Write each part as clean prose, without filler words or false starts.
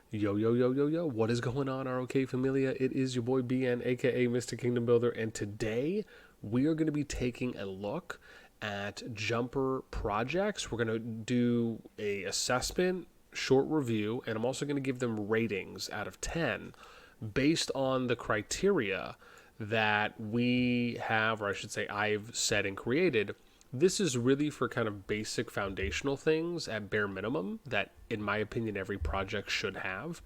Yo, yo, yo, yo, yo. What is going on, RoK Familia? It is your boy BN, aka Mr. Kingdom Builder, and today we are going to be taking a look at jumper projects. We're going to do a assessment, short review, and I'm also going to give them ratings out of 10 based on the criteria that we have, or I should say I've set and created. This is really for kind of basic foundational things at bare minimum that, in my opinion, every project should have.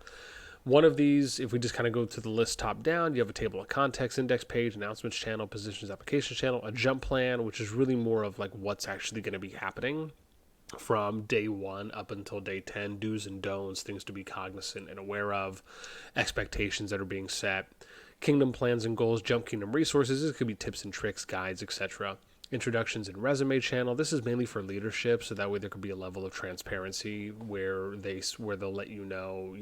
One of these, if we just kind of go to the list top down, you have a table of contents, index page, announcements channel, positions, application channel, a jump plan, which is really more of like what's actually going to be happening from day one up until day 10, do's and don'ts, things to be cognizant and aware of, expectations that are being set, kingdom plans and goals, jump kingdom resources. This could be tips and tricks, guides, etc. Introductions and resume channel. This is mainly for leadership, so that way there could be a level of transparency where they'll let you know,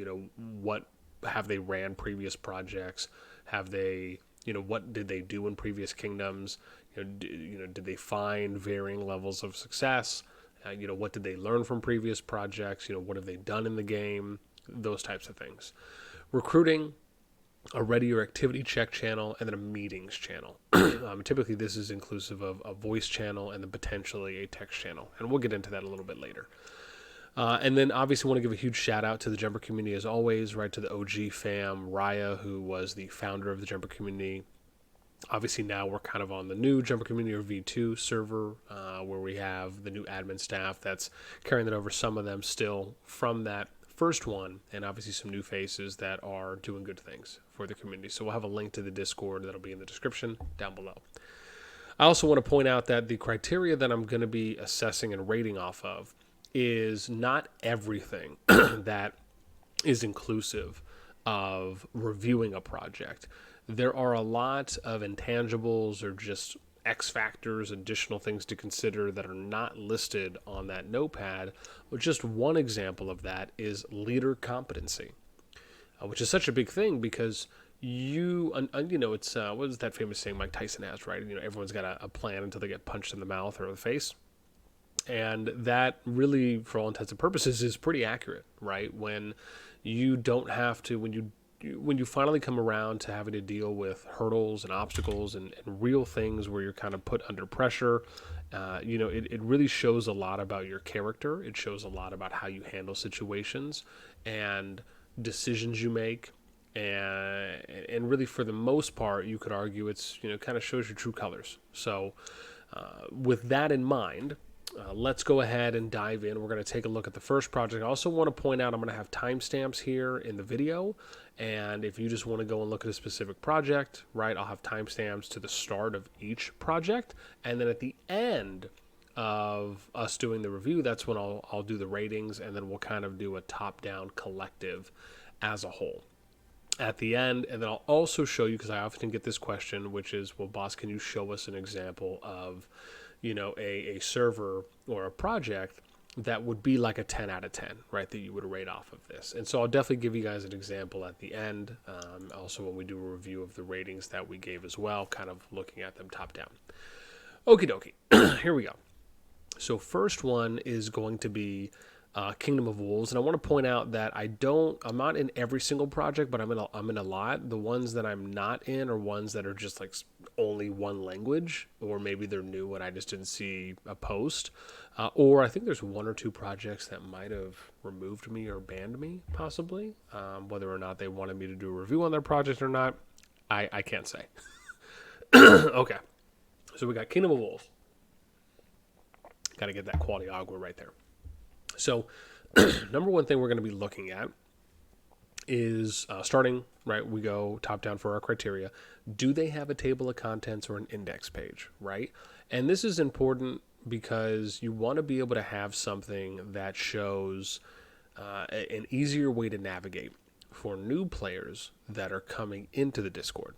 what have they ran previous projects, have they, what did they do in previous kingdoms, did they find varying levels of success, what did they learn from previous projects, what have they done in the game, those types of things. Recruiting, a ready or activity check channel, and then a meetings channel. Typically, this is inclusive of a voice channel and then potentially a text channel, and we'll get into that a little bit later. And then obviously want to give a huge shout out to the jumper community as always, right, to the OG fam, Raya, who was the founder of the jumper community. Obviously now we're kind of on the new jumper community or V2 server, where we have the new admin staff that's carrying that over, some of them still from that first one, and obviously some new faces that are doing good things for the community. So we'll have a link to the Discord that'll be in the description down below. I also want to point out that the criteria that I'm going to be assessing and rating off of is not everything that is inclusive of reviewing a project. There are a lot of intangibles or just X factors, additional things to consider that are not listed on that notepad. But just one example of that is leader competency, which is such a big thing because it's what is that famous saying Mike Tyson has, right? Everyone's got a plan until they get punched in the mouth or the face. And that really, for all intents and purposes, is pretty accurate, right? When you don't have to, when you finally come around to having to deal with hurdles and obstacles and real things where you're kind of put under pressure, it really shows a lot about your character. It shows a lot about how you handle situations and decisions you make. And really, for the most part, you could argue it's, kind of shows your true colors. So with that in mind, let's go ahead and dive in. We're going to take a look at the first project. I also want to point out I'm going to have timestamps here in the video. And if you just want to go and look at a specific project, right, I'll have timestamps to the start of each project. And then at the end of us doing the review, that's when I'll do the ratings. And then we'll kind of do a top-down collective as a whole at the end. And then I'll also show you, because I often get this question, which is, well, boss, can you show us an example of a server or a project that would be like a 10 out of 10, right, that you would rate off of this. And so I'll definitely give you guys an example at the end. Also, when we do a review of the ratings that we gave as well, kind of looking at them top down. Okie dokie. Here we go. So first one is going to be Kingdom of Wolves, and I want to point out that I'm not in every single project, but I'm in a lot. The ones that I'm not in are ones that are just like only one language, or maybe they're new and I just didn't see a post, or I think there's one or two projects that might have removed me or banned me, possibly. Whether or not they wanted me to do a review on their project or not, I can't say. Okay, so we got Kingdom of Wolves. Got to get that quality agua right there. So, number one thing we're going to be looking at is starting, right, we go top down for our criteria. Do they have a table of contents or an index page, right? And this is important because you want to be able to have something that shows an easier way to navigate for new players that are coming into the Discord.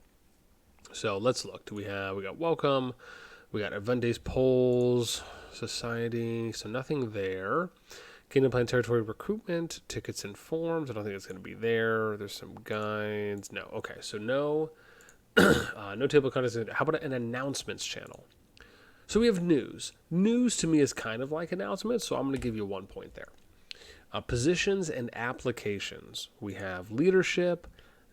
So let's look. We got welcome, we got event days, polls, society, so nothing there. Kingdom Plan Territory Recruitment, tickets and forms. I don't think it's going to be there. There's some guides. No. Okay, so no table of contents. How about an announcements channel? So we have news. News to me is kind of like announcements, so I'm going to give you 1 point there. Positions and applications. We have leadership.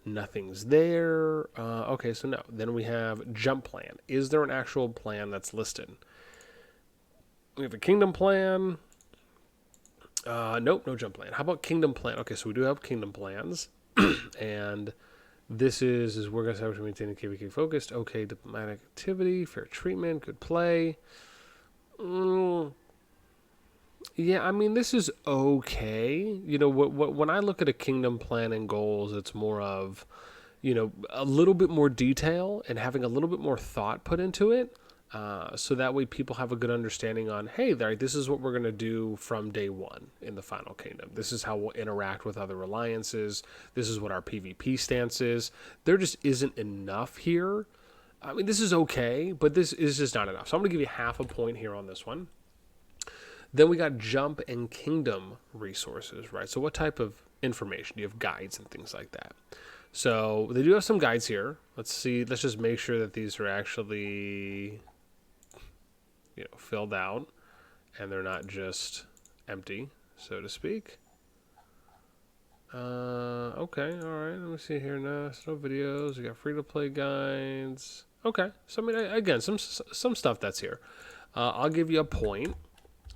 Nothing's there. Okay, so no. Then we have jump plan. Is there an actual plan that's listed? We have a kingdom plan. Nope, no jump plan. How about kingdom plan? Okay, so we do have kingdom plans. And this is we're going to have to maintain a KVK focused. Okay, diplomatic activity, fair treatment, good play. Yeah, I mean, this is okay. You know, when I look at a kingdom plan and goals, it's more of, you know, a little bit more detail and having a little bit more thought put into it. So that way people have a good understanding on, hey, this is what we're going to do from day one in the final kingdom. This is how we'll interact with other alliances. This is what our PvP stance is. There just isn't enough here. I mean, this is okay, but this is just not enough. So I'm going to give you half a point here on this one. Then we got jump and kingdom resources, right? So what type of information? Do you have guides and things like that? So they do have some guides here. Let's see. Let's just make sure that these are actually, you know, filled out and they're not just empty, so to speak. Okay, all right. Let me see here now. No videos. We got free to play guides. Okay, so I mean, again, some stuff that's here. I'll give you a point.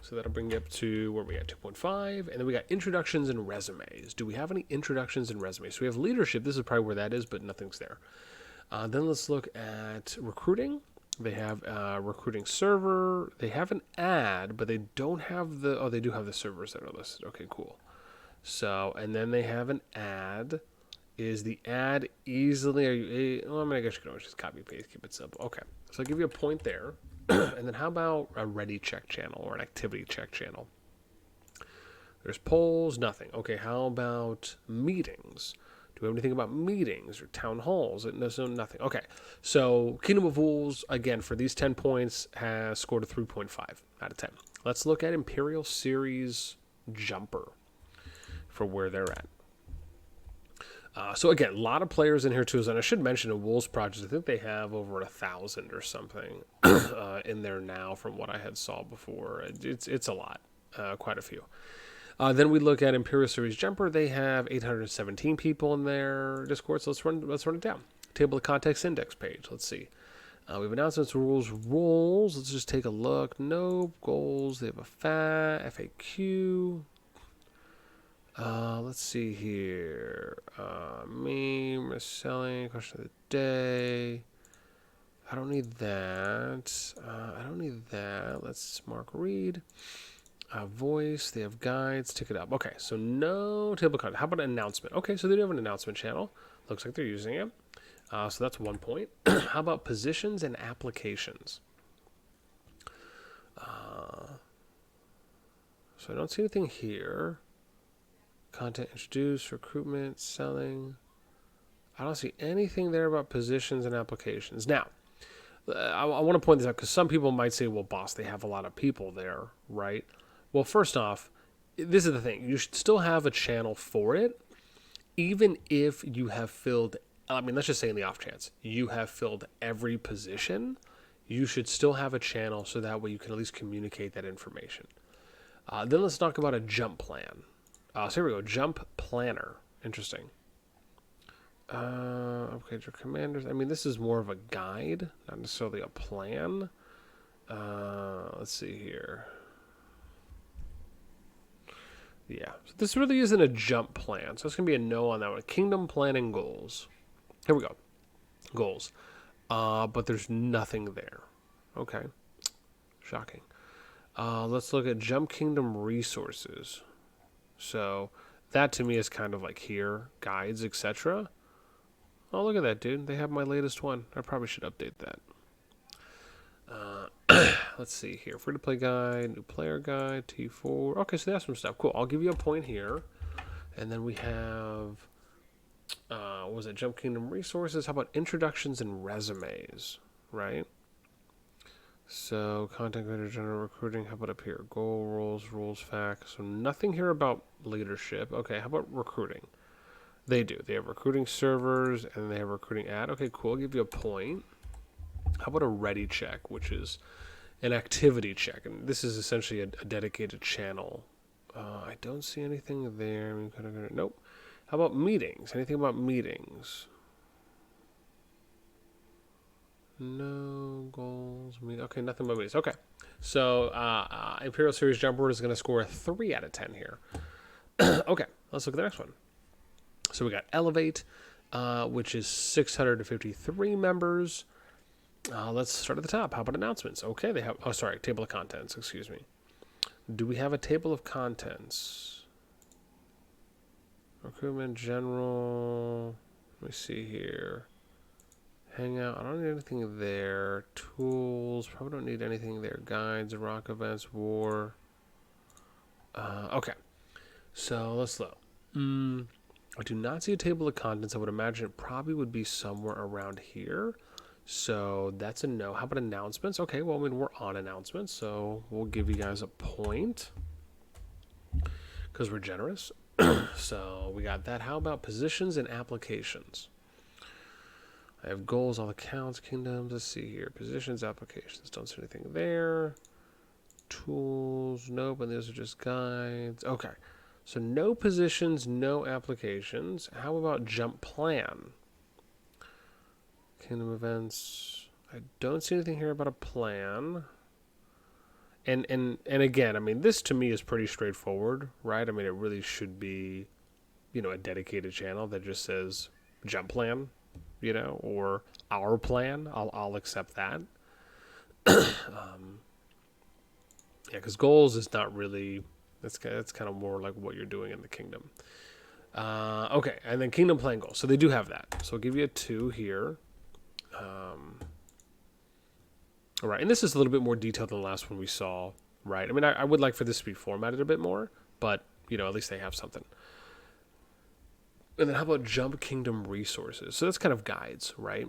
So that'll bring you up to where we at 2.5. And then we got introductions and resumes. Do we have any introductions and resumes? So we have leadership. This is probably where that is, but nothing's there. Then let's look at recruiting. They have a recruiting server. They have an ad, but they don't have the... Oh, they do have the servers that are listed. Okay, cool. So, and then they have an ad. Is the ad easily... Well, I mean, I guess you can always just copy paste, keep it simple. Okay, so I'll give you a point there. And then how about a ready check channel or an activity check channel? There's polls, nothing. Okay, how about meetings? Do we have anything about meetings or town halls? So nothing. Okay, so Kingdom of Wolves, again, for these 10 points, has scored a 3.5 out of 10. Let's look at Imperial Series Jumper for where they're at. So again, a lot of players in here too. And I should mention in Wolves Project, I think they have over 1,000 or something in there now from what I had saw before. It's a lot, quite a few. Then we look at Imperial Series Jumper. They have 817 people in their Discord. So let's run it down. Table of Context Index page. Let's see. We have announcements, rules. Let's just take a look. Nope. Goals. They have a FAQ. Let's see here. Meme, selling, question of the day. I don't need that. Let's mark read. Voice, they have guides, tick it up. Okay, so no table content. How about an announcement? Okay, so they do have an announcement channel. Looks like they're using it. So that's 1 point. How about positions and applications? So I don't see anything here. Content introduced, recruitment, selling. I don't see anything there about positions and applications. Now, I want to point this out because some people might say, well, boss, they have a lot of people there, right? Well, first off, this is the thing. You should still have a channel for it, even if you have filled, I mean, let's just say in the off chance, you have filled every position, you should still have a channel so that way you can at least communicate that information. Then let's talk about a jump plan. So here we go, jump planner. Interesting. Okay, your commanders. I mean, this is more of a guide, not necessarily a plan. Let's see here. Yeah, so this really isn't a jump plan, so it's going to be a no on that one. Kingdom planning goals. Here we go. Goals. But there's nothing there. Okay. Shocking. Let's look at Jump Kingdom resources. So that to me is kind of like here, guides, etc. Oh, look at that, dude. They have my latest one. I probably should update that. Let's see here. Free to play guide, new player guide, T4. Okay, so that's some stuff. Cool. I'll give you a point here. And then we have, what was it? Jump Kingdom resources. How about introductions and resumes, right? So content creator, general recruiting. How about up here? Goal, rules, facts. So nothing here about leadership. Okay, how about recruiting? They do. They have recruiting servers and they have recruiting ad. Okay, cool. I'll give you a point. How about a ready check, which is an activity check? And this is essentially a dedicated channel I don't see anything there. Nope. How about meetings? Anything about meetings? No goals. Okay, nothing but meetings. Okay. So Imperial Series Jumper is going to score a 3 out of 10 here. Okay, let's look at the next one. So we got Elevate, which is 653 members. Let's start at the top. How about announcements? Okay, they have... Oh, sorry, table of contents. Excuse me. Do we have a table of contents? Recruitment, general... Let me see here. Hangout. I don't need anything there. Tools. Probably don't need anything there. Guides, RoK events, war. Okay. So let's look. I do not see a table of contents. I would imagine it probably would be somewhere around here. So that's a no. How about announcements? Okay, well, I mean, we're on announcements, so we'll give you guys a point because we're generous. So we got that. How about positions and applications? I have goals, all accounts, kingdoms. Let's see here. Positions, applications. Don't see anything there. Tools. Nope. And those are just guides. Okay. So no positions, no applications. How about jump plan? Kingdom events. I don't see anything here about a plan. And again, I mean, this to me is pretty straightforward, right? I mean, it really should be, a dedicated channel that just says jump plan, or our plan. I'll accept that. Yeah, because goals is not really... That's kind of more like what you're doing in the kingdom. Okay, and then kingdom plan goals. So they do have that. So I'll give you a 2 here. All right, and this is a little bit more detailed than the last one we saw, right? I mean, I would like for this to be formatted a bit more, but, at least they have something. And then how about jump kingdom resources? So that's kind of guides, right?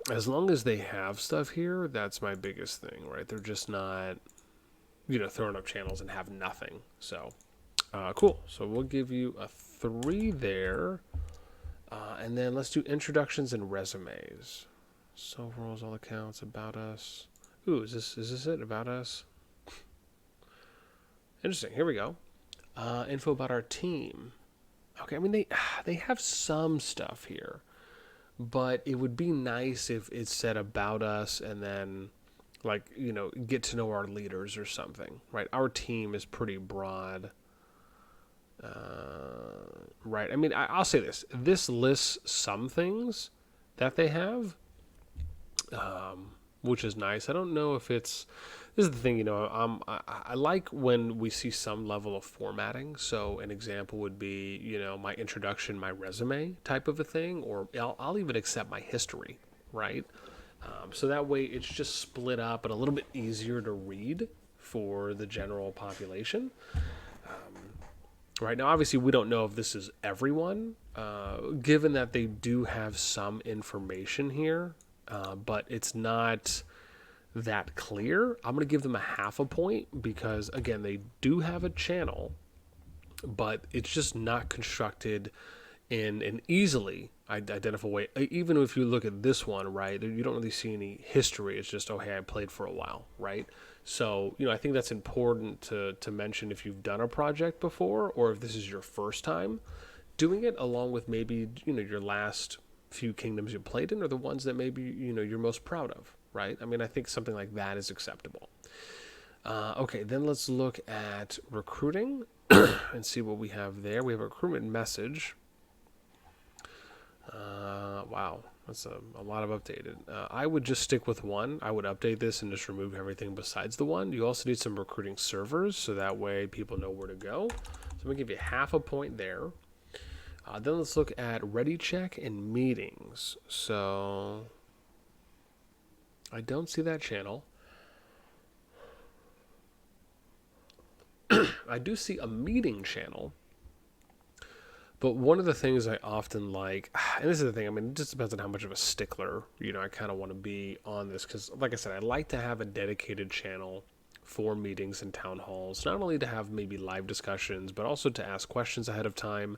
As long as they have stuff here, that's my biggest thing, right? They're just not... throwing up channels and have nothing. So, cool. So we'll give you a 3 there. And then let's do introductions and resumes. So roles, all accounts, about us. Ooh, is this it? About us? Interesting. Here we go. Info about our team. Okay, I mean, they have some stuff here. But it would be nice if it said about us and then... get to know our leaders or something, right? Our team is pretty broad, right? I mean, I'll say this. This lists some things that they have, which is nice. I don't know if it's... This is the thing, I like when we see some level of formatting. So an example would be, my introduction, my resume type of a thing, or I'll even accept my history, right? So that way it's just split up and a little bit easier to read for the general population. Right now, obviously, we don't know if this is everyone, given that they do have some information here, but it's not that clear. I'm going to give them a 0.5 point because, again, they do have a channel, but it's just not constructed in an easily identifiable way. Even if you look at this one, right, you don't really see any history. It's just, oh, hey, I played for a while, right? So, I think that's important to mention if you've done a project before or if this is your first time doing it, along with maybe, your last few kingdoms you played in or the ones that maybe, you're most proud of, right? I mean, I think something like that is acceptable. Okay, then let's look at recruiting and see what we have there. We have a recruitment message. Wow, that's a lot of updated. I would just stick with 1. I would update this and just remove everything besides the 1. You also need some recruiting servers, so that way people know where to go. So I'm going to give you 0.5 point there. Then let's look at ready check and meetings. So I don't see that channel. I do see a meeting channel. But one of the things I often like, and this is the thing, I mean, it just depends on how much of a stickler, I kind of want to be on this. Because, like I said, I like to have a dedicated channel for meetings and town halls. Not only to have maybe live discussions, but also to ask questions ahead of time.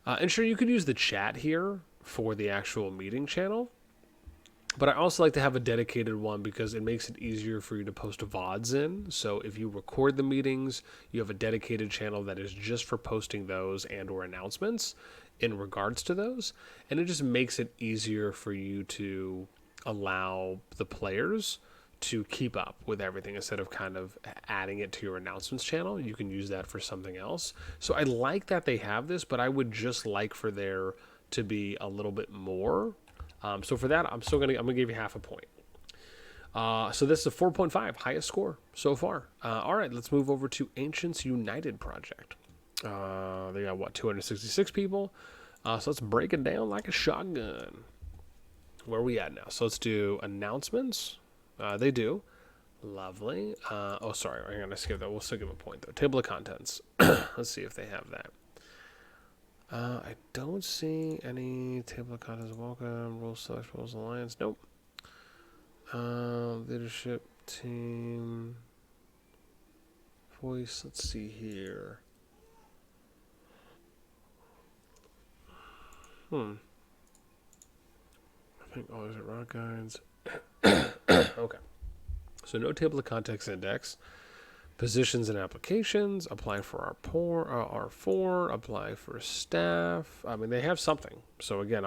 And sure, you could use the chat here for the actual meeting channel. But I also like to have a dedicated one because it makes it easier for you to post VODs in. So if you record the meetings, you have a dedicated channel that is just for posting those and or announcements in regards to those. And it just makes it easier for you to allow the players to keep up with everything instead of kind of adding it to your announcements channel. You can use that for something else. So I like that they have this, but I would just like for there to be a little bit more. So for that, I'm gonna give you half a point. So this is a 4.5, highest score so far. All right, let's move over to Ancients United Project. They got what, 266 people. So let's break it down like a shotgun. Where are we at now? So let's do announcements. They do. Lovely. Oh, sorry, I'm gonna skip that. We'll still give a point though. Table of contents. Let's see if they have that. I don't see any table of contents. Welcome, rules, select rules, alliance. Nope. Leadership team. Voice. Let's see here. I think, oh, is it RoK guides? Okay. So no table of contents index. Positions and applications, apply for R4, apply for staff. I mean, they have something. So again,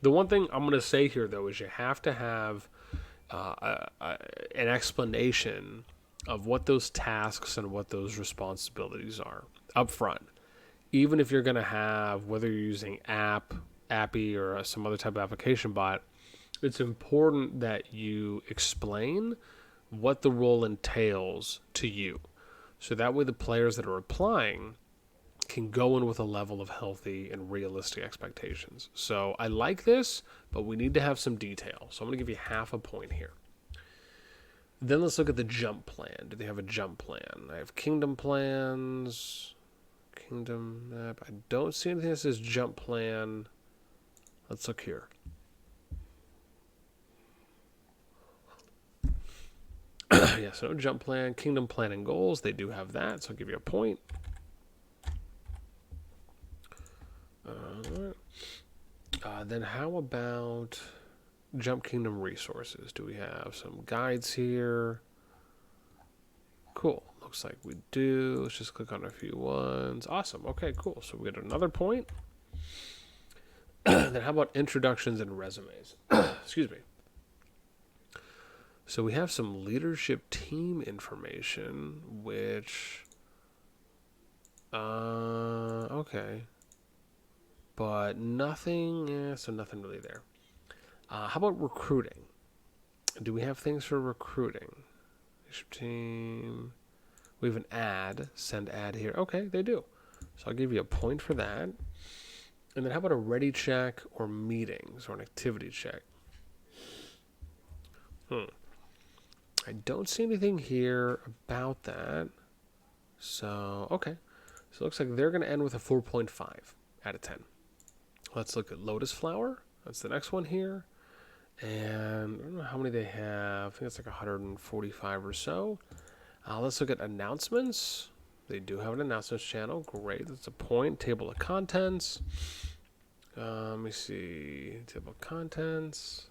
the one thing I'm going to say here though is you have to have an explanation of what those tasks and what those responsibilities are up front. Even if you're going to have, whether you're using Appy or some other type of application bot, it's important that you explain what the role entails to you. So that way the players that are applying can go in with a level of healthy and realistic expectations. So I like this, but we need to have some detail. So I'm going to give you half a point here. Then let's look at the jump plan. Do they have a jump plan? I have kingdom plans. Kingdom map. I don't see anything that says jump plan. Let's look here. Yeah, so no jump plan, kingdom plan and goals. They do have that, so I'll give you a point. Then how about jump kingdom resources? Do we have some guides here? Cool. Looks like we do. Let's just click on a few ones. Awesome. Okay, cool. So we get another point. Then how about introductions and resumes? Excuse me. So we have some leadership team information, which, okay, but nothing, so nothing really there. How about recruiting? Do we have things for recruiting? Leadership team, we have an ad, send ad here. Okay, they do. So I'll give you a point for that. And then how about a ready check or meetings or an activity check? I don't see anything here about that. So, okay. So it looks like they're going to end with a 4.5 out of 10. Let's look at Lotus Flower. That's the next one here. And I don't know how many they have. I think it's like 145 or so. Let's look at announcements. They do have an announcements channel. Great. That's a point. Table of contents. Let me see. Table of contents.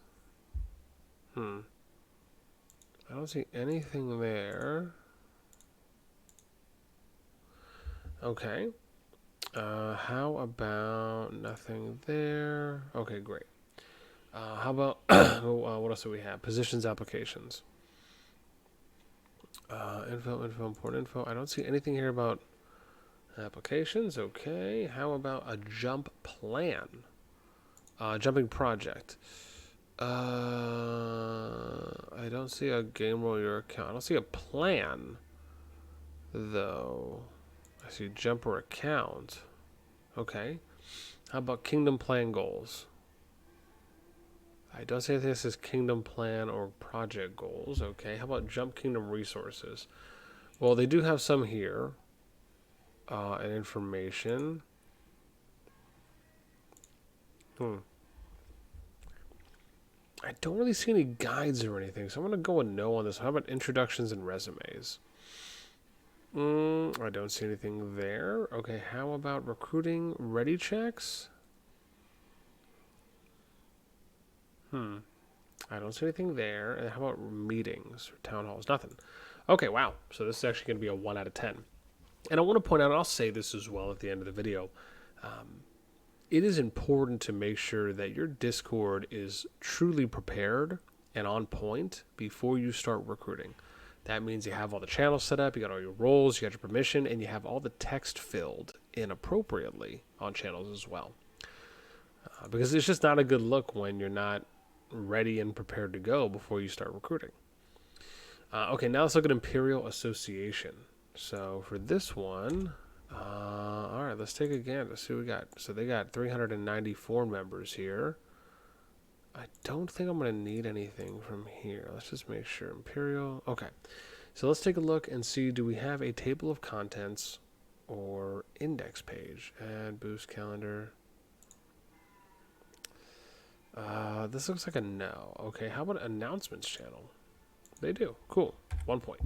I don't see anything there. Okay. How about nothing there? Okay, great. How about what else do we have? Positions, applications. Info, important info. I don't see anything here about applications. Okay. How about a jump plan? Jumping project. I don't see a game roll your account. I don't see a plan, though. I see jumper account. Okay. How about kingdom plan goals? I don't see anything that says kingdom plan or project goals. Okay. How about jump kingdom resources? Well, they do have some here. And information. I don't really see any guides or anything, so I'm going to go a no on this. How about introductions and resumes? I don't see anything there. Okay, how about recruiting ready checks? I don't see anything there. And how about meetings or town halls? Nothing. Okay, wow. So this is actually going to be a 1 out of 10. And I want to point out, and I'll say this as well at the end of the video, it is important to make sure that your Discord is truly prepared and on point before you start recruiting. That means you have all the channels set up, you got all your roles, you got your permission, and you have all the text filled in appropriately on channels as well. Because it's just not a good look when you're not ready and prepared to go before you start recruiting. Okay, now let's look at Imperial Association. So for this one, all right, let's take a gander. Let's see what we got. So they got 394 members here. I don't think I'm going to need anything from here. Let's just make sure. Imperial. Okay. So let's take a look and see, do we have a table of contents or index page? Add, boost, calendar. This looks like a no. Okay, how about announcements channel? They do. Cool. 1 point.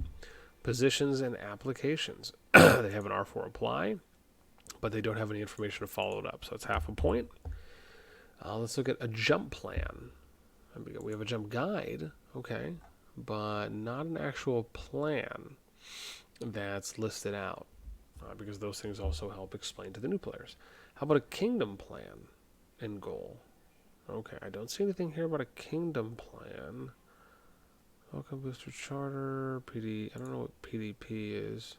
Positions and applications. They have an R4 apply, but they don't have any information to follow it up, so it's half a point. Let's look at a jump plan. We have a jump guide, okay, but not an actual plan that's listed out, because those things also help explain to the new players. How about a kingdom plan and goal? Okay, I don't see anything here about a kingdom plan. Welcome booster charter, PD, I don't know what PDP is.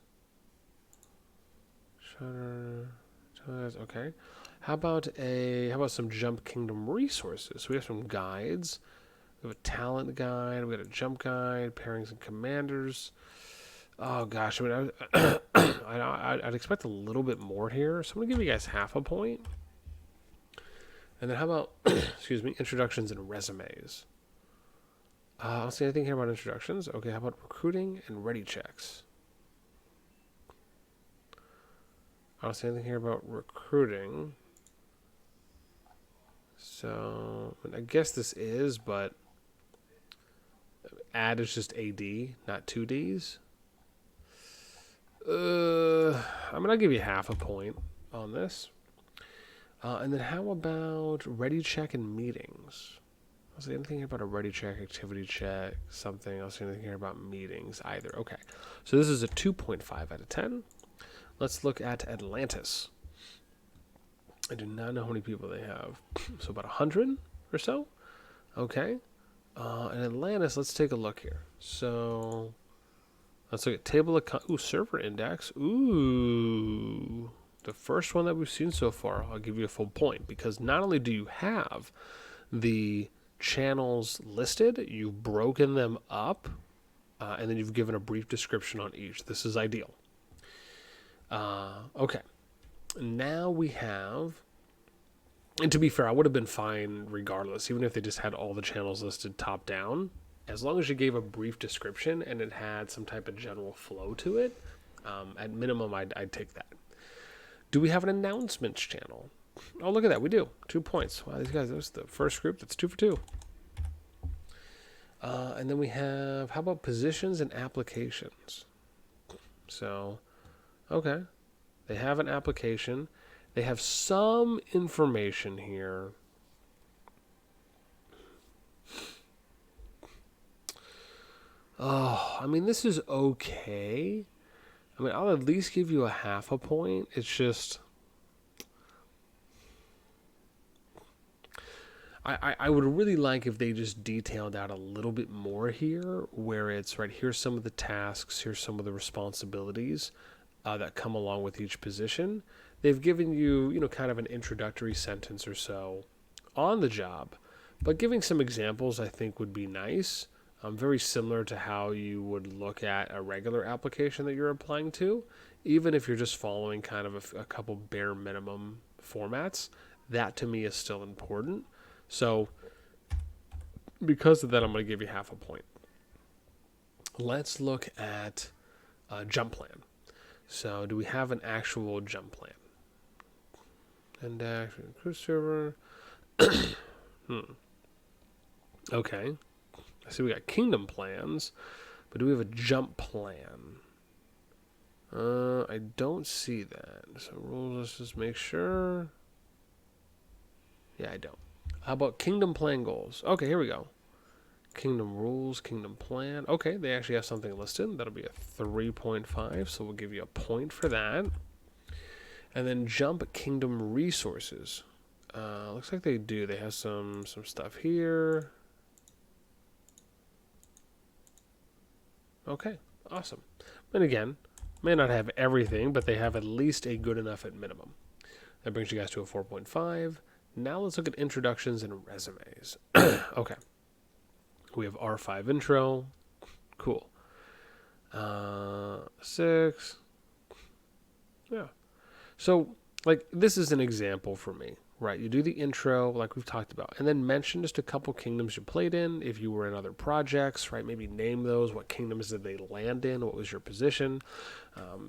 Charter, okay. How about some jump kingdom resources? So we have some guides. We have a talent guide, we got a jump guide, pairings and commanders. Oh gosh, I mean, I'd expect a little bit more here. So I'm gonna give you guys half a point. And then how about, excuse me, introductions and resumes? I don't see anything here about introductions. Okay, how about recruiting and ready checks? I don't see anything here about recruiting. So, I guess this is, but add is just AD, not 2Ds. I mean, I'll give you half a point on this. And then how about ready check and meetings? I don't see anything here about a ready check, activity check, something. I don't see anything here about meetings either. Okay, so this is a 2.5 out of 10. Let's look at Atlantis. I do not know how many people they have. So about 100 or so. Okay. And Atlantis, let's take a look here. So let's look at table of server index. Ooh. The first one that we've seen so far, I'll give you a full point, because not only do you have the channels listed, you've broken them up, and then you've given a brief description on each. This is ideal. Okay. Now we have, and to be fair, I would have been fine regardless, even if they just had all the channels listed top down. As long as you gave a brief description and it had some type of general flow to it, at minimum, I'd take that. Do we have an announcements channel? Oh, look at that. We do. 2 points. Wow, these guys, that was the first group. That's 2 for 2. And then we have, how about positions and applications? So, okay. They have an application. They have some information here. Oh, I mean, this is okay. I mean, I'll at least give you a half a point. It's just, I would really like if they just detailed out a little bit more here, where it's, right, here's some of the tasks, here's some of the responsibilities that come along with each position. They've given you, kind of an introductory sentence or so on the job, but giving some examples I think would be nice. Very similar to how you would look at a regular application that you're applying to, even if you're just following kind of a couple bare minimum formats. That to me is still important. So because of that, I'm going to give you half a point. Let's look at jump plan. So do we have an actual jump plan? Index, crew server. Okay. I see we got kingdom plans, but do we have a jump plan? I don't see that. So rules, let's just make sure. Yeah, I don't. How about kingdom plan goals? Okay, here we go. Kingdom rules, kingdom plan. Okay, they actually have something listed. That'll be a 3.5, so we'll give you a point for that. And then jump kingdom resources. Looks like they do. They have some stuff here. Okay, awesome. And again, may not have everything, but they have at least a good enough at minimum. That brings you guys to a 4.5. Now let's look at introductions and resumes. Okay. We have R5 intro. Cool. 6. Yeah. So, like, this is an example for me, right? You do the intro, like we've talked about, and then mention just a couple kingdoms you played in, if you were in other projects, right? Maybe name those. What kingdoms did they land in? What was your position?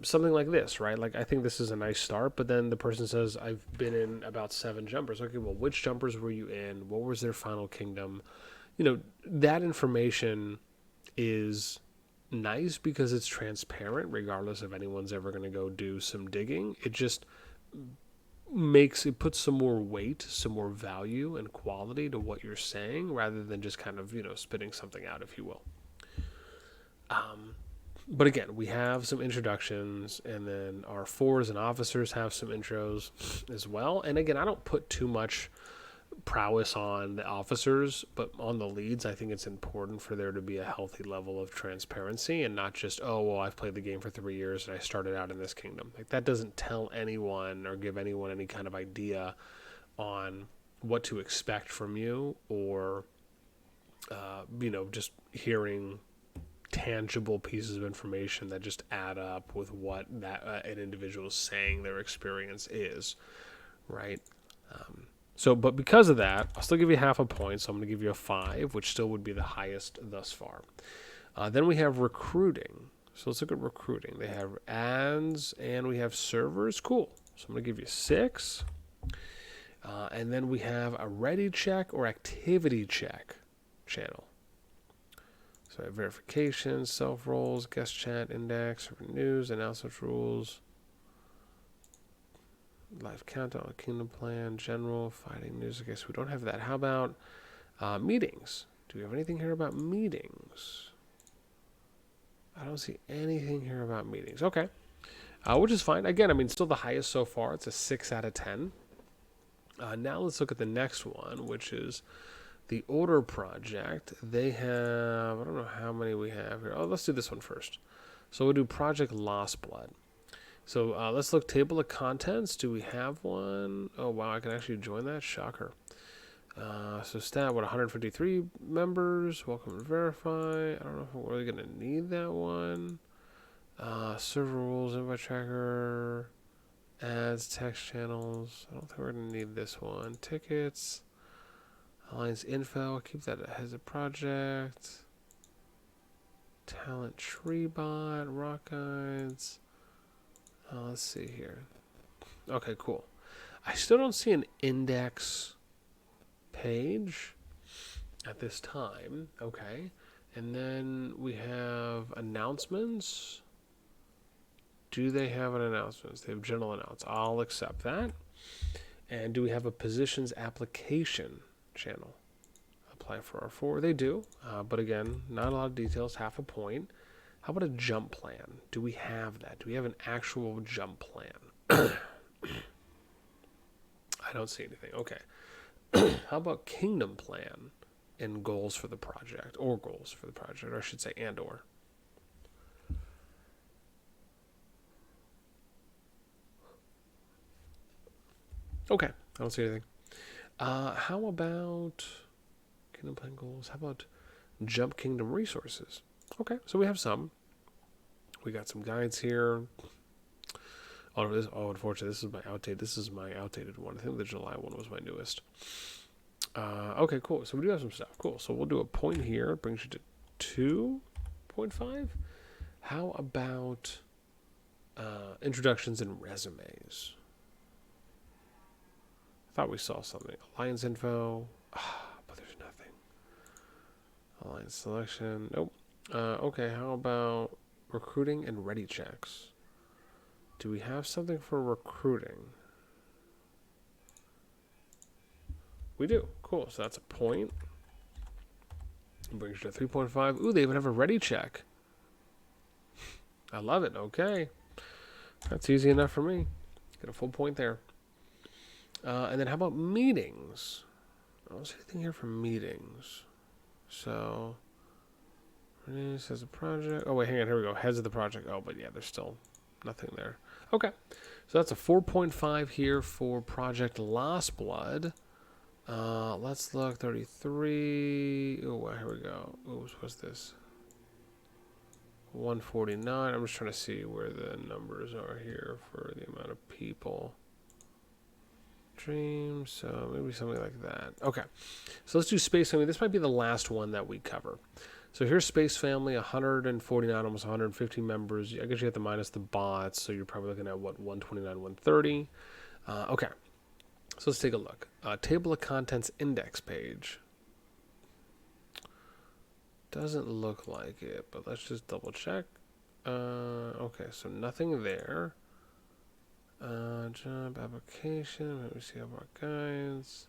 Something like this, right? Like, I think this is a nice start, but then the person says, I've been in about 7 jumpers. Okay, well, which jumpers were you in? What was their final kingdom? You know, that information is nice because it's transparent, regardless if anyone's ever going to go do some digging. It just puts some more weight, some more value and quality to what you're saying, rather than just kind of, spitting something out, if you will. But again, we have some introductions, and then our fours and officers have some intros as well. And again, I don't put too much prowess on the officers, but on the leads, I think it's important for there to be a healthy level of transparency, and not just, oh, well, I've played the game for 3 years and I started out in this kingdom. Like, that doesn't tell anyone or give anyone any kind of idea on what to expect from you, or just hearing tangible pieces of information that just add up with what that an individual is saying their experience is, right? But because of that, I'll still give you half a point, so I'm going to give you a 5, which still would be the highest thus far. Then we have recruiting. So let's look at recruiting. They have ads, and we have servers. Cool. So I'm going to give you 6. And then we have a ready check or activity check channel. So I have verification, self-roles, guest chat, index, news, announcement rules, live countdown, kingdom plan, general, fighting news. I guess we don't have that. How about meetings? Do we have anything here about meetings? I don't see anything here about meetings. Okay. Which is fine. Again, I mean, still the highest so far. It's a 6 out of 10. Now let's look at the next one, which is the Order Project. They have, I don't know how many we have here. Oh, let's do this one first. So we'll do Project Lost Blood. So let's look, table of contents. Do we have one? Oh, wow, I can actually join that. Shocker. So stat, 153 members. Welcome to verify. I don't know if we're really going to need that one. Server rules, invite tracker, ads, text channels. I don't think we're going to need this one. Tickets, alliance info. I'll keep that as a project. Talent tree bot, rock guides. Let's see here. Okay, cool. I still don't see an index page at this time. Okay. And then we have announcements. Do they have an announcements? They have general announce. I'll accept that. And do we have a positions application channel? Apply for R4. They do. But again, not a lot of details. Half a point. How about a jump plan? Do we have that? Do we have an actual jump plan? I don't see anything. Okay. How about kingdom plan and goals for the project? Or goals for the project, or I should say and or. Okay. I don't see anything. How about kingdom plan goals? How about jump kingdom resources? Okay, so we have some. We got some guides here. Unfortunately, this is my outdated one. I think the July one was my newest. Okay, cool. So we do have some stuff. Cool. So we'll do a point here. It brings you to 2.5. How about introductions and resumes? I thought we saw something. Alliance info. But there's nothing. Alliance selection. Nope. Okay, how about recruiting and ready checks? Do we have something for recruiting? We do. Cool. So that's a point. Brings you to 3.5. Ooh, they even have a ready check. I love it. Okay. That's easy enough for me. Get a full point there. And then how about meetings? I don't see anything here for meetings. So, Renee says a project. Oh, wait, hang on. Here we go. Heads of the project. Oh, but yeah, there's still nothing there. Okay. So that's a 4.5 here for Project Lost Blood. Let's look. 33. Oh, here we go. Oops, what's this? 149. I'm just trying to see where the numbers are here for the amount of people. Dreams, so maybe something like that. Okay, so let's do Space Family. This might be the last one that we cover. So here's Space Family, 149, almost 150 members. I guess you have to minus the bots, so you're probably looking at, what, 129, 130. Okay, so let's take a look. Table of Contents index page. Doesn't look like it, but let's just double check. Okay, so nothing there. Job application. Let me see about guides.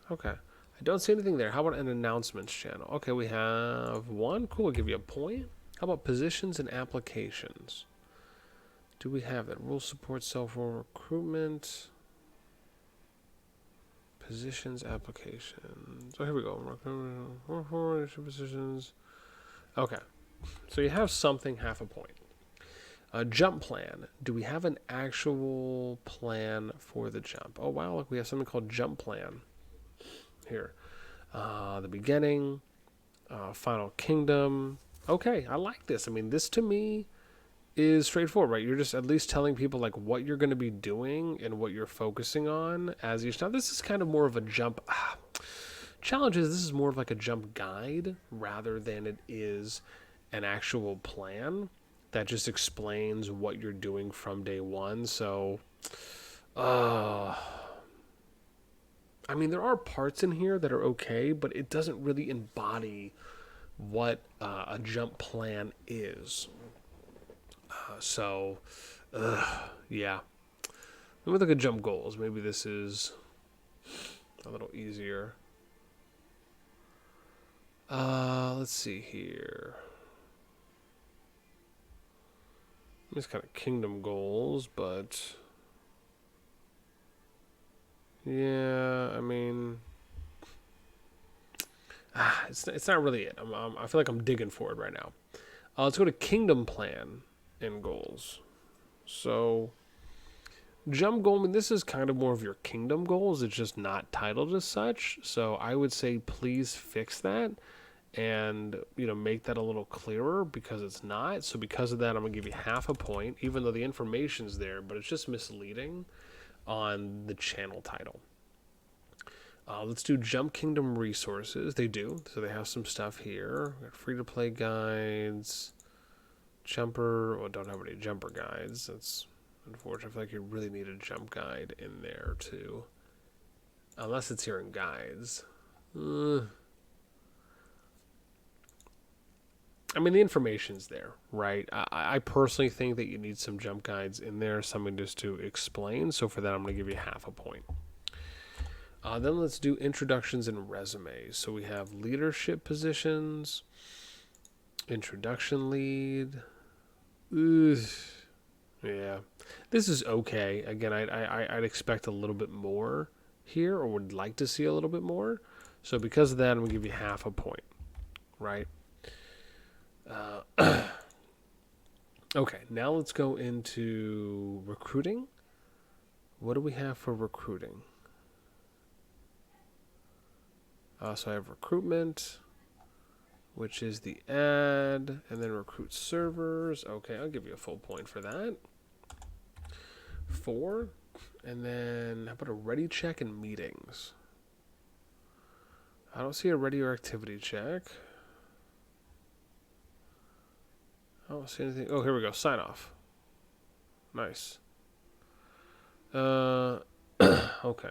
Okay. I don't see anything there. How about an announcements channel? Okay, we have one. Cool, we'll give you a point. How about positions and applications? Do we have that? Rule support, self-role recruitment. Positions, applications. Oh, here we go. Positions. Okay. So you have something, half a point. Jump plan. Do we have an actual plan for the jump? Oh, wow. Look, we have something called jump plan here. The beginning, final kingdom. Okay, I like this. I mean, this to me is straightforward, right? You're just at least telling people like what you're going to be doing and what you're focusing on as each. Now, this is kind of more of a jump. Challenge is this is more of like a jump guide rather than it is an actual plan that just explains what you're doing from day one. So, I mean, there are parts in here that are okay, but it doesn't really embody what a jump plan is. Yeah. Let me look at jump goals. Maybe this is a little easier. Let's see here. It's kind of kingdom goals, but yeah, I mean, it's not really it. I feel like I'm digging for it right now. Let's go to kingdom plan and goals. So, jump goal, I mean, this is kind of more of your kingdom goals. It's just not titled as such. So I would say please fix that and, you know, make that a little clearer because it's not. So because of that, I'm going to give you half a point, even though the information's there, but it's just misleading on the channel title. Let's do Jump Kingdom resources. They do. So they have some stuff here. We got free-to-play guides. Jumper. Well, don't have any jumper guides. That's unfortunate. I feel like you really need a jump guide in there, too. Unless it's here in guides. I mean, the information's there, right? I personally think that you need some jump guides in there, something just to explain. So for that, I'm going to give you half a point. Then let's do introductions and resumes. So we have leadership positions, introduction lead. Yeah, this is okay. Again, I'd expect a little bit more here, or would like to see a little bit more. So because of that, I'm going to give you half a point, right? Okay, now let's go into recruiting. What do we have for recruiting? So I have recruitment, which is the ad, and then recruit servers. Okay, I'll give you a full point for that. 4. And then how about a ready check and meetings? I don't see a ready or activity check. I don't see anything. Oh, here we go. Sign off. Nice. Okay.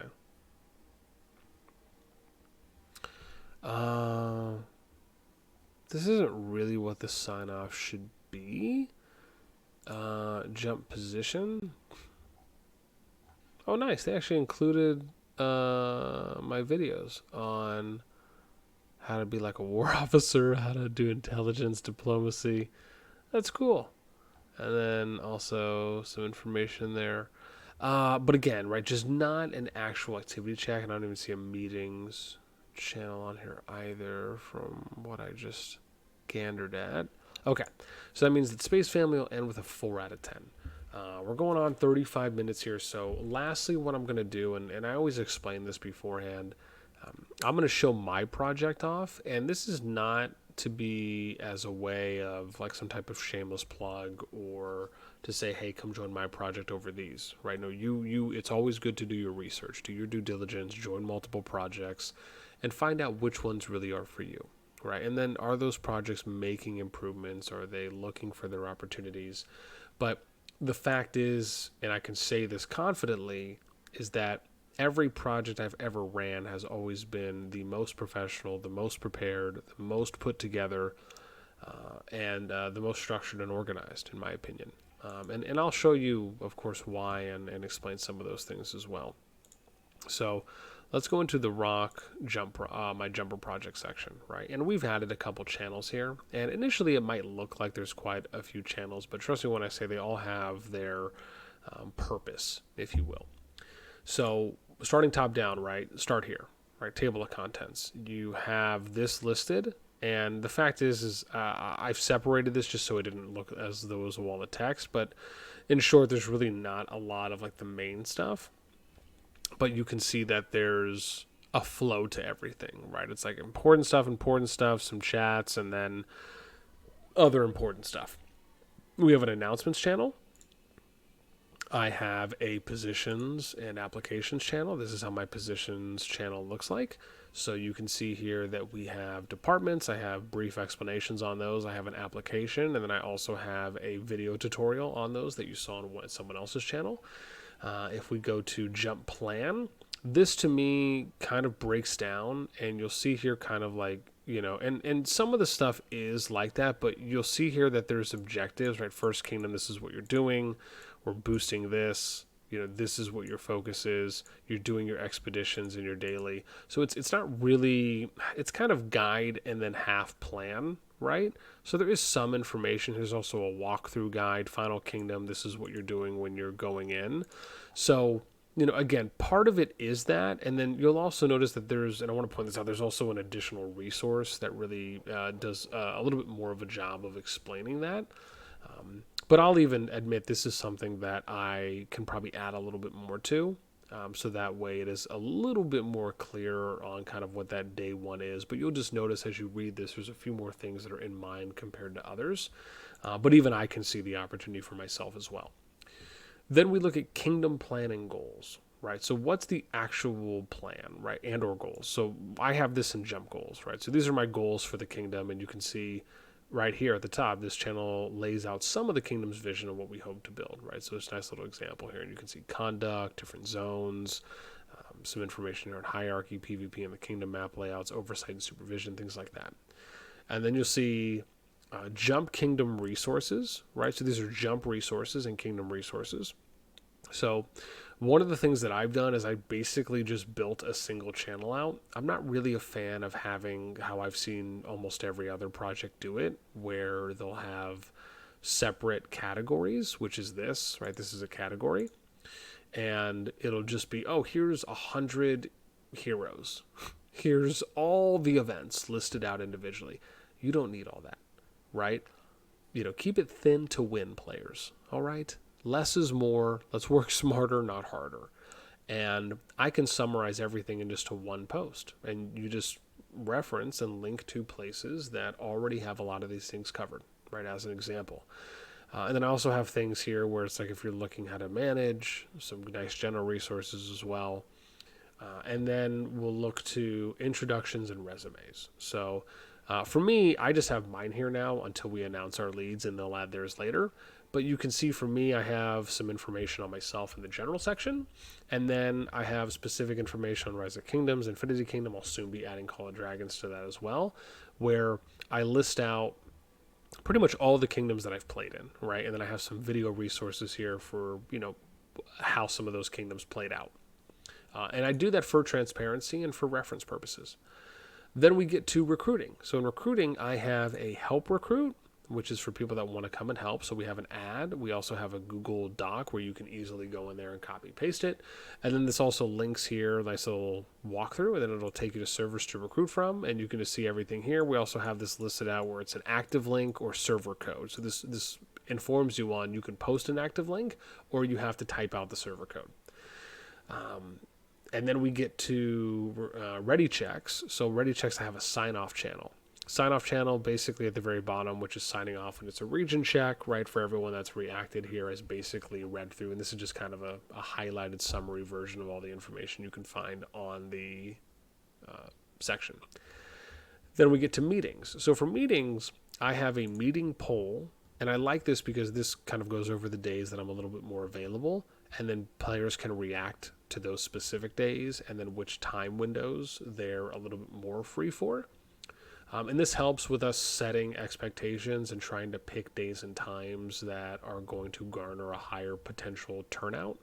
This isn't really what the sign off should be. Jump position. Oh, nice. They actually included my videos on how to be like a war officer, how to do intelligence, diplomacy. That's cool. And then also some information there. But again, right, just not an actual activity check. And I don't even see a meetings channel on here either from what I just gandered at. Okay, so that means that Space Family will end with a 4 out of 10. We're going on 35 minutes here. So lastly, what I'm going to do, and I always explain this beforehand, I'm going to show my project off. And this is not to be as a way of like some type of shameless plug or to say, hey, come join my project over these, right? No, it's always good to do your research, do your due diligence, join multiple projects, and find out which ones really are for you, right? And then are those projects making improvements? Are they looking for their opportunities? But the fact is, and I can say this confidently, is that every project I've ever ran has always been the most professional, the most prepared, the most put together, and the most structured and organized, in my opinion. And I'll show you, of course, why and explain some of those things as well. So let's go into the RoK my jumper project section, right? And we've added a couple channels here. And initially it might look like there's quite a few channels, but trust me when I say they all have their purpose, if you will. So starting top down, right? Start here, right? Table of contents. You have this listed. And the fact is I've separated this just so it didn't look as though it was a wall of text. But in short, there's really not a lot of like the main stuff. But you can see that there's a flow to everything, right? It's like important stuff, some chats, and then other important stuff. We have an announcements channel. I have a positions and applications channel. This is how my positions channel looks like. So you can see here that we have departments. I have brief explanations on those. I have an application, and then I also have a video tutorial on those that you saw on someone else's channel. If we go to jump plan, this to me kind of breaks down, and you'll see here kind of like, and some of the stuff is like that, but you'll see here that there's objectives, right? First Kingdom, this is what you're doing. We're boosting this. This is what your focus is. You're doing your expeditions and your daily. So it's not really, it's kind of guide and then half plan, right? So there is some information. There's also a walkthrough guide, Final Kingdom. This is what you're doing when you're going in. So, again, part of it is that. And then you'll also notice that and I want to point this out, there's also an additional resource that really does a little bit more of a job of explaining that. But I'll even admit this is something that I can probably add a little bit more to. So that way it is a little bit more clear on kind of what that day one is. But you'll just notice as you read this, there's a few more things that are in mind compared to others. But even I can see the opportunity for myself as well. Then we look at kingdom planning goals, right? So what's the actual plan, right? And or goals. So I have this in jump goals, right? So these are my goals for the kingdom. And you can see right here at the top, this channel lays out some of the kingdom's vision of what we hope to build, right? So it's a nice little example here. And you can see conduct, different zones, some information here on hierarchy, PvP, and the kingdom map layouts, oversight and supervision, things like that. And then you'll see jump kingdom resources, right? So these are jump resources and kingdom resources. So one of the things that I've done is I basically just built a single channel out. I'm not really a fan of having how I've seen almost every other project do it, where they'll have separate categories, which is this, right? This is a category. And it'll just be, here's 100 heroes. Here's all the events listed out individually. You don't need all that, right? Keep it thin to win, players, all right? Less is more. Let's work smarter, not harder. And I can summarize everything in just one post. And you just reference and link to places that already have a lot of these things covered, right, as an example. And then I also have things here where it's like if you're looking how to manage, some nice general resources as well. And then we'll look to introductions and resumes. So for me, I just have mine here now until we announce our leads, and they'll add theirs later. But you can see for me, I have some information on myself in the general section. And then I have specific information on Rise of Kingdoms, Infinity Kingdom. I'll soon be adding Call of Dragons to that as well, where I list out pretty much all the kingdoms that I've played in, right? And then I have some video resources here for, how some of those kingdoms played out. And I do that for transparency and for reference purposes. Then we get to recruiting. So in recruiting, I have a help recruit, which is for people that want to come and help. So we have an ad. We also have a Google Doc where you can easily go in there and copy paste it. And then this also links here, nice little walkthrough, and then it'll take you to servers to recruit from, and you can just see everything here. We also have this listed out where it's an active link or server code. So this informs you on you can post an active link or you have to type out the server code. And then we get to ready checks. So ready checks, I have a sign off channel. Sign off channel basically at the very bottom, which is signing off, and it's a region check, right, for everyone that's reacted here is basically read through. And this is just kind of a highlighted summary version of all the information you can find on the section. Then we get to meetings. So for meetings, I have a meeting poll, and I like this because this kind of goes over the days that I'm a little bit more available, and then players can react to those specific days and then which time windows they're a little bit more free for. And this helps with us setting expectations and trying to pick days and times that are going to garner a higher potential turnout.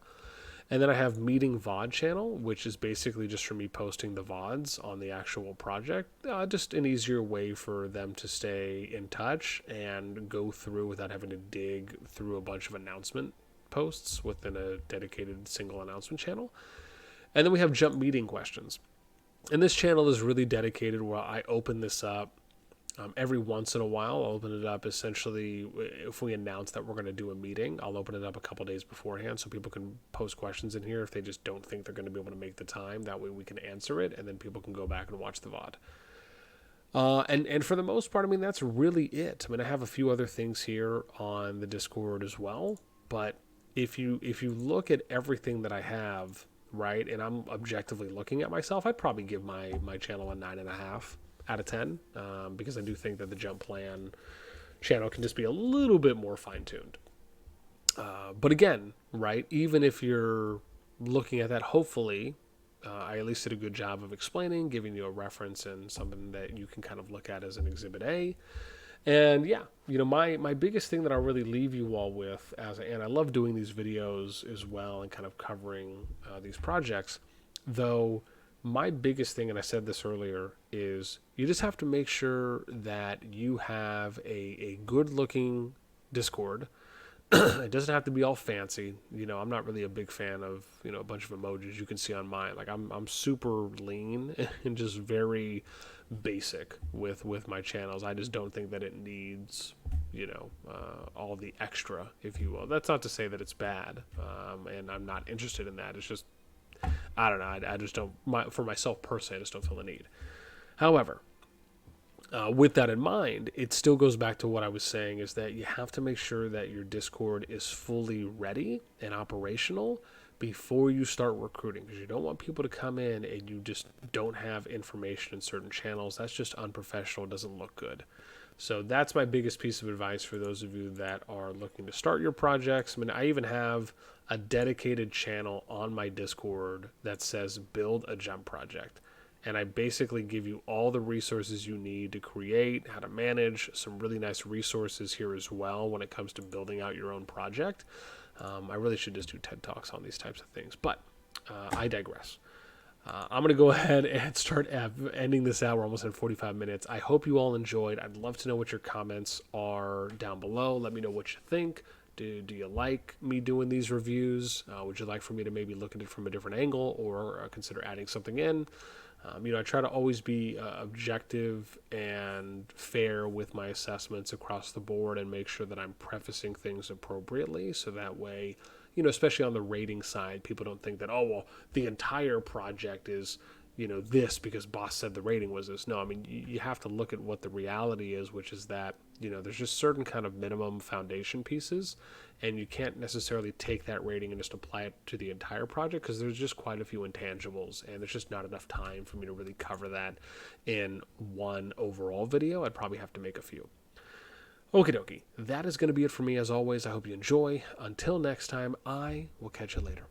And then I have meeting VOD channel, which is basically just for me posting the VODs on the actual project. Just an easier way for them to stay in touch and go through without having to dig through a bunch of announcement posts within a dedicated single announcement channel. And then we have jump meeting questions. And this channel is really dedicated where I open this up every once in a while. I'll open it up essentially if we announce that we're going to do a meeting. I'll open it up a couple days beforehand so people can post questions in here if they just don't think they're going to be able to make the time. That way we can answer it, and then people can go back and watch the VOD. And for the most part, I mean, that's really it. I mean, I have a few other things here on the Discord as well, but if you look at everything that I have, right, and I'm objectively looking at myself, I'd probably give my channel a 9.5 out of 10, because I do think that the jump plan channel can just be a little bit more fine-tuned. But again, right, even if you're looking at that, hopefully I at least did a good job of explaining, giving you a reference and something that you can kind of look at as an Exhibit A. And yeah, you know, my biggest thing that I'll really leave you all with, and I love doing these videos as well and kind of covering these projects, though my biggest thing, and I said this earlier, is you just have to make sure that you have a good looking Discord. It doesn't have to be all fancy. You know, I'm not really a big fan of, you know, a bunch of emojis you can see on mine. Like I'm super lean and just very basic with my channels. I just don't think that it needs, you know, all the extra, if you will. That's not to say that it's bad, and I'm not interested in that. It's just, I don't know, I just don't, for myself personally, I just don't feel the need. However, with that in mind, it still goes back to what I was saying, is that you have to make sure that your Discord is fully ready and operational before you start recruiting, because you don't want people to come in and you just don't have information in certain channels. That's just unprofessional. It doesn't look good. So that's my biggest piece of advice for those of you that are looking to start your projects. I mean, I even have a dedicated channel on my Discord that says build a jump project. And I basically give you all the resources you need to create, how to manage, some really nice resources here as well when it comes to building out your own project. I really should just do TED Talks on these types of things, but I digress. I'm going to go ahead and start ending this out. We're almost at 45 minutes. I hope you all enjoyed. I'd love to know what your comments are down below. Let me know what you think. Do you like me doing these reviews? Would you like for me to maybe look at it from a different angle or consider adding something in? You know, I try to always be objective and fair with my assessments across the board and make sure that I'm prefacing things appropriately, so that way, you know, especially on the rating side, people don't think that, oh, well, the entire project is, you know, this because boss said the rating was this. No, I mean, you have to look at what the reality is, which is that, you know, there's just certain kind of minimum foundation pieces, and you can't necessarily take that rating and just apply it to the entire project, because there's just quite a few intangibles, and there's just not enough time for me to really cover that in one overall video. I'd probably have to make a few. Okie dokie. That is going to be it for me as always. I hope you enjoy. Until next time, I will catch you later.